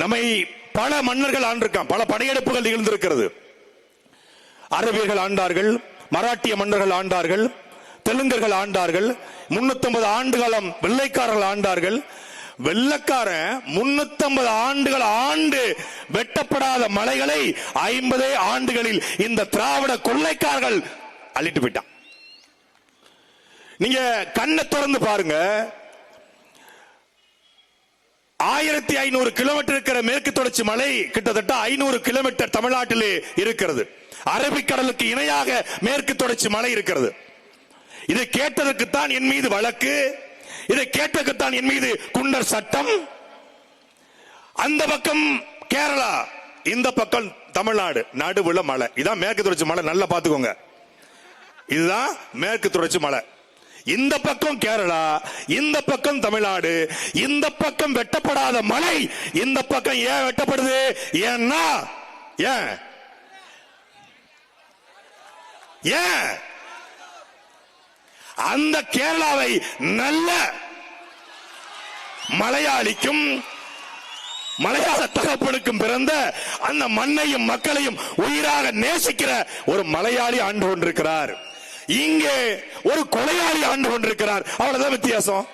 நம்மை பல மன்னர்கள் ஆண்டிருக்கான், பல படையெடுப்புகள் நிகழ்ந்திருக்கிறது. அரபியர்கள் ஆண்டார்கள், மராட்டிய மன்னர்கள் ஆண்டார்கள், தெலுங்கர்கள் ஆண்டார்கள், 350 ஆண்டு காலம் வெள்ளைக்காரர்கள் ஆண்டார்கள். வெள்ளக்காரன் 350 ஆண்டுகள் ஆண்டு வெட்டப்படாத மலைகளை 50 ஆண்டுகளில் இந்த திராவிட கொள்ளைக்காரர்கள் அள்ளிட்டு போயிட்டான். நீங்க கண்ணை திறந்து பாருங்க. 1500 கிலோமீட்டர் இருக்கிற மேற்கு தொடர்ச்சி மலை கிட்டத்தட்ட 500 கிலோமீட்டர் தமிழ்நாட்டிலே இருக்கிறது. அரபிக்கடலுக்கு இணையாக மேற்கு தொடர்ச்சி மலை இருக்கிறது. இதை கேட்டதற்குத்தான் என் மீது வழக்கு, இதை கேட்டதற்குத்தான் என் மீது குண்டர் சட்டம். அந்த பக்கம் கேரளா, இந்த பக்கம் தமிழ்நாடு, நடுவுல மலை. இதான் மேற்கு தொடர்ச்சி மலை, நல்லா பாத்துக்கோங்க. இதுதான் மேற்கு தொடர்ச்சி மலை. இந்த பக்கம் கேரளா, இந்த பக்கம் தமிழ்நாடு. இந்த பக்கம் வெட்டப்படாத மலை, இந்த பக்கம் ஏன் வெட்டப்படுது? ஏன்னா ஏன் அந்த கேரளாவை நல்ல மலையாளிக்கும் மலையாள தகப்பனுக்கும் பிறந்த அந்த மண்ணையும் மக்களையும் உயிராக நேசிக்கிற ஒரு மலையாளி ஆண்டு கொண்டிருக்கிறார். இங்கே ஒரு கொலையாளி ஆண்டு கொண்டிருக்கிறார். அவ்வளவுதான் வித்தியாசம்.